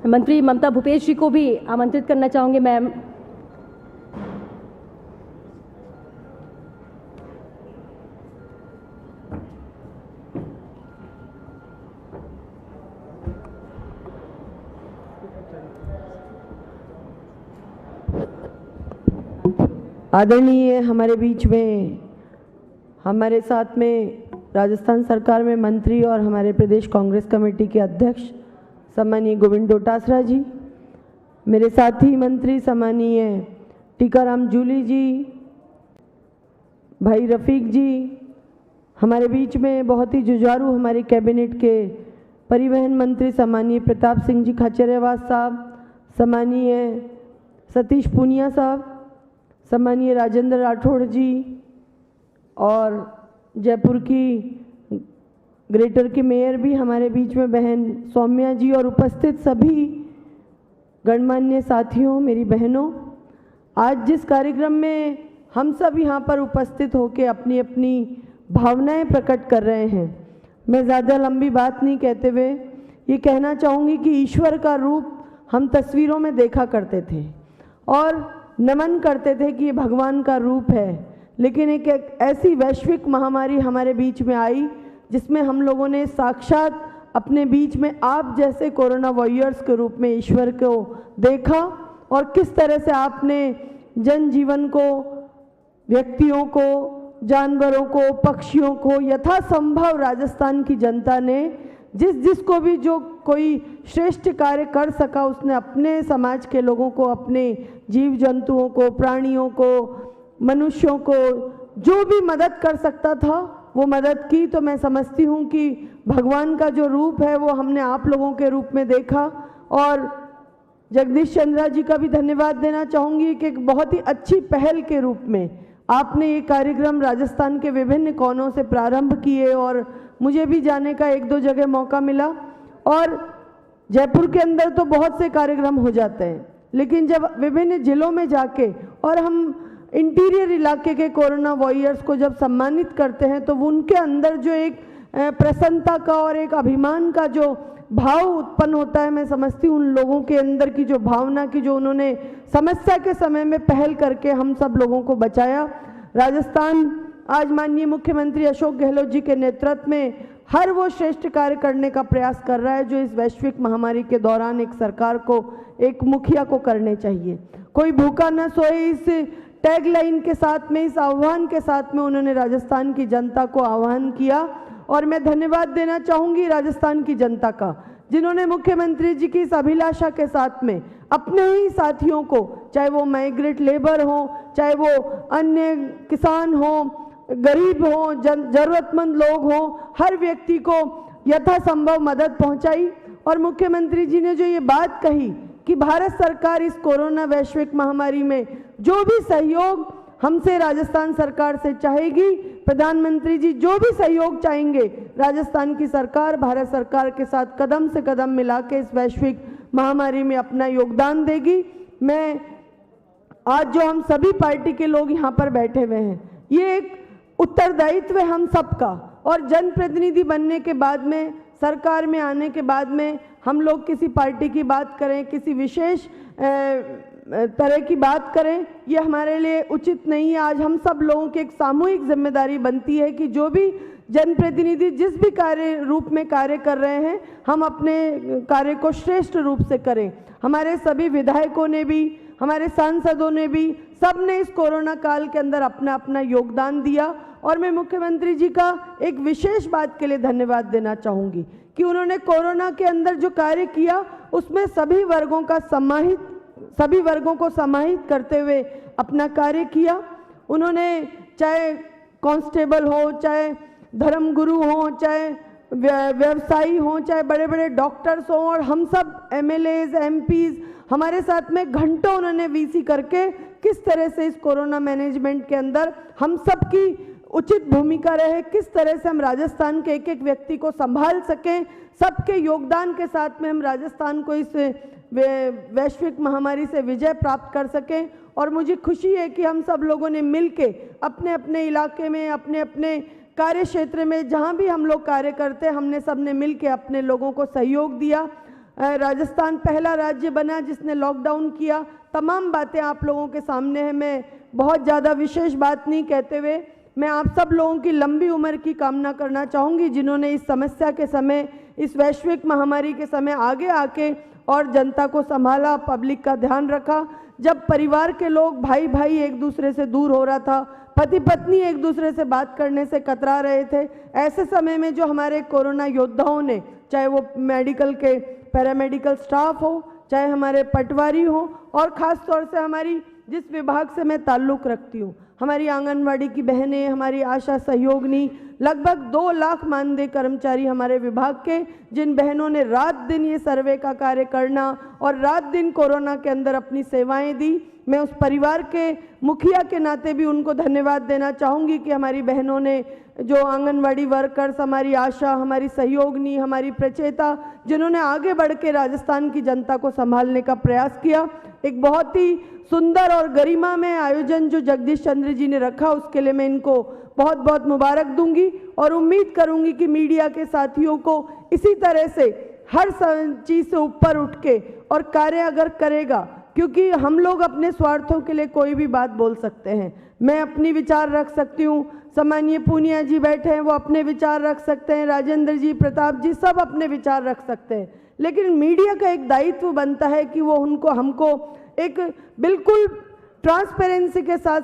मंत्री ममता भूपेश जी को भी आमंत्रित करना चाहूँगी मैम। आदरणीय हमारे बीच में हमारे साथ में राजस्थान सरकार में मंत्री और हमारे प्रदेश कांग्रेस कमेटी के अध्यक्ष सम्मानीय गोविंद डोटासरा जी, मेरे साथी मंत्री सम्मानीय टीकाराम जूली जी, भाई रफीक जी, हमारे बीच में बहुत ही जुझारू हमारे कैबिनेट के परिवहन मंत्री सम्मानीय प्रताप सिंह जी खाचरियावास साहब, सम्मानीय सतीश पूनिया साहब, सम्मानीय राजेंद्र राठौड़ जी और जयपुर की ग्रेटर के मेयर भी हमारे बीच में बहन सौम्या जी और उपस्थित सभी गणमान्य साथियों, मेरी बहनों, आज जिस कार्यक्रम में हम सब यहाँ पर उपस्थित होकर अपनी अपनी भावनाएं प्रकट कर रहे हैं, मैं ज़्यादा लंबी बात नहीं कहते हुए ये कहना चाहूँगी कि ईश्वर का रूप हम तस्वीरों में देखा करते थे और नमन करते थे कि ये भगवान का रूप है, लेकिन एक ऐसी वैश्विक महामारी हमारे बीच में आई जिसमें हम लोगों ने साक्षात अपने बीच में आप जैसे कोरोना वॉरियर्स के रूप में ईश्वर को देखा और किस तरह से आपने जनजीवन को, व्यक्तियों को, जानवरों को, पक्षियों को यथासंभव राजस्थान की जनता ने जिसको भी जो कोई श्रेष्ठ कार्य कर सका उसने अपने समाज के लोगों को, अपने जीव जंतुओं को, प्राणियों को, मनुष्यों को जो भी मदद कर सकता था वो मदद की। तो मैं समझती हूँ कि भगवान का जो रूप है वो हमने आप लोगों के रूप में देखा और जगदीश चंद्रा जी का भी धन्यवाद देना चाहूँगी कि एक बहुत ही अच्छी पहल के रूप में आपने ये कार्यक्रम राजस्थान के विभिन्न कोनों से प्रारंभ किए और मुझे भी जाने का एक दो जगह मौका मिला और जयपुर के अंदर तो बहुत से कार्यक्रम हो जाते हैं, लेकिन जब विभिन्न जिलों में जाके और हम इंटीरियर इलाके के कोरोना वॉरियर्स को जब सम्मानित करते हैं तो वो उनके अंदर जो एक प्रसन्नता का और एक अभिमान का जो भाव उत्पन्न होता है, मैं समझती हूँ उन लोगों के अंदर की जो भावना की जो उन्होंने समस्या के समय में पहल करके हम सब लोगों को बचाया। राजस्थान आज माननीय मुख्यमंत्री अशोक गहलोत जी के नेतृत्व में हर वो श्रेष्ठ कार्य करने का प्रयास कर रहा है जो इस वैश्विक महामारी के दौरान एक सरकार को, एक मुखिया को करने चाहिए। कोई भूखा न सोए, इस टैगलाइन के साथ में, इस आह्वान के साथ में उन्होंने राजस्थान की जनता को आह्वान किया और मैं धन्यवाद देना चाहूँगी राजस्थान की जनता का, जिन्होंने मुख्यमंत्री जी की इस अभिलाषा के साथ में अपने ही साथियों को, चाहे वो माइग्रेट लेबर हो, चाहे वो अन्य किसान हो, गरीब हो, जरूरतमंद लोग हो, हर व्यक्ति को यथासंभव मदद पहुंचाई। और मुख्यमंत्री जी ने जो ये बात कही कि भारत सरकार इस कोरोना वैश्विक महामारी में जो भी सहयोग हमसे राजस्थान सरकार से चाहेगी, प्रधानमंत्री जी जो भी सहयोग चाहेंगे, राजस्थान की सरकार भारत सरकार के साथ कदम से कदम मिला के इस वैश्विक महामारी में अपना योगदान देगी। मैं आज जो हम सभी पार्टी के लोग यहाँ पर बैठे हुए हैं, ये एक उत्तरदायित्व है हम सबका और जनप्रतिनिधि बनने के बाद में, सरकार में आने के बाद में हम लोग किसी पार्टी की बात करें, किसी विशेष तरह की बात करें, ये हमारे लिए उचित नहीं है। आज हम सब लोगों की एक सामूहिक जिम्मेदारी बनती है कि जो भी जनप्रतिनिधि जिस भी कार्य रूप में कार्य कर रहे हैं, हम अपने कार्य को श्रेष्ठ रूप से करें। हमारे सभी विधायकों ने भी, हमारे सांसदों ने भी, सब ने इस कोरोना काल के अंदर अपना अपना योगदान दिया और मैं मुख्यमंत्री जी का एक विशेष बात के लिए धन्यवाद देना चाहूँगी कि उन्होंने कोरोना के अंदर जो कार्य किया उसमें सभी वर्गों को समाहित करते हुए अपना कार्य किया। उन्होंने चाहे कांस्टेबल हो, चाहे धर्मगुरु हो, चाहे व्यवसायी हो, चाहे बड़े बड़े डॉक्टर्स हों और हम सब एमएलएज, एमपीज हमारे साथ में घंटों उन्होंने वीसी करके किस तरह से इस कोरोना मैनेजमेंट के अंदर हम सब की उचित भूमिका रहे, किस तरह से हम राजस्थान के एक एक व्यक्ति को संभाल सकें, सबके योगदान के साथ में हम राजस्थान को इस वैश्विक महामारी से विजय प्राप्त कर सकें। और मुझे खुशी है कि हम सब लोगों ने मिलके अपने अपने इलाके में, अपने अपने कार्य क्षेत्र में जहाँ भी हम लोग कार्य करते हैं, हमने सबने मिलके अपने लोगों को सहयोग दिया। राजस्थान पहला राज्य बना जिसने लॉकडाउन किया। तमाम बातें आप लोगों के सामने है। मैं बहुत ज़्यादा विशेष बात नहीं कहते हुए मैं आप सब लोगों की लंबी उम्र की कामना करना चाहूँगी, जिन्होंने इस समस्या के समय, इस वैश्विक महामारी के समय आगे आके और जनता को संभाला, पब्लिक का ध्यान रखा। जब परिवार के लोग, भाई भाई एक दूसरे से दूर हो रहा था, पति पत्नी एक दूसरे से बात करने से कतरा रहे थे, ऐसे समय में जो हमारे कोरोना योद्धाओं ने, चाहे वो मेडिकल के पैरामेडिकल स्टाफ हो, चाहे हमारे पटवारी हो, और ख़ास तौर से हमारी जिस विभाग से मैं ताल्लुक़ रखती हूँ, हमारी आंगनवाड़ी की बहनें, हमारी आशा सहयोगिनी, लगभग 2 लाख मानदेय कर्मचारी हमारे विभाग के, जिन बहनों ने रात दिन ये सर्वे का कार्य करना और रात दिन कोरोना के अंदर अपनी सेवाएं दी। मैं उस परिवार के मुखिया के नाते भी उनको धन्यवाद देना चाहूँगी कि हमारी बहनों ने, जो आंगनवाड़ी वर्कर्स, हमारी आशा, हमारी सहयोगिनी, हमारी प्रचेता, जिन्होंने आगे बढ़ के राजस्थान की जनता को संभालने का प्रयास किया। एक बहुत ही सुंदर और गरिमा में आयोजन जो जगदीश चंद्र जी ने रखा, उसके लिए मैं इनको बहुत बहुत मुबारक दूंगी और उम्मीद करूंगी कि मीडिया के साथियों को इसी तरह से हर चीज़ से ऊपर उठ के और कार्य अगर करेगा, क्योंकि हम लोग अपने स्वार्थों के लिए कोई भी बात बोल सकते हैं। मैं अपनी विचार रख सकती हूँ, सम्मानीय पूनिया जी बैठे हैं, वो अपने विचार रख सकते हैं, राजेंद्र जी, प्रताप जी, सब अपने विचार रख सकते हैं, लेकिन मीडिया का एक दायित्व बनता है कि वो हमको एक बिल्कुल ट्रांसपेरेंसी के साथ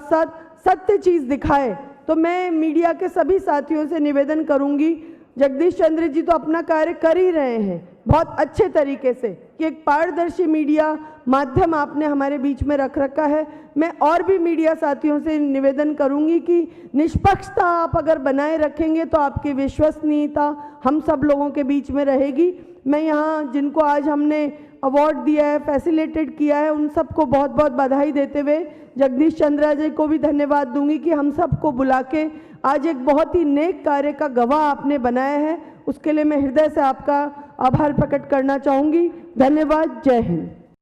साथ सत्य चीज़ दिखाए। तो मैं मीडिया के सभी साथियों से निवेदन करूंगी, जगदीश चंद्र जी तो अपना कार्य कर ही रहे हैं बहुत अच्छे तरीके से, कि एक पारदर्शी मीडिया माध्यम आपने हमारे बीच में रख रखा है। मैं और भी मीडिया साथियों से निवेदन करूंगी कि निष्पक्षता आप अगर बनाए रखेंगे तो आपकी विश्वसनीयता हम सब लोगों के बीच में रहेगी। मैं यहाँ जिनको आज हमने अवार्ड दिया है, फैसिलिटेट किया है, उन सबको बहुत बहुत बधाई देते हुए जगदीश चंद्र जी को भी धन्यवाद दूंगी कि हम सबको बुला के आज एक बहुत ही नेक कार्य का गवाह आपने बनाया है। उसके लिए मैं हृदय से आपका आभार प्रकट करना चाहूँगी। धन्यवाद। जय हिंद।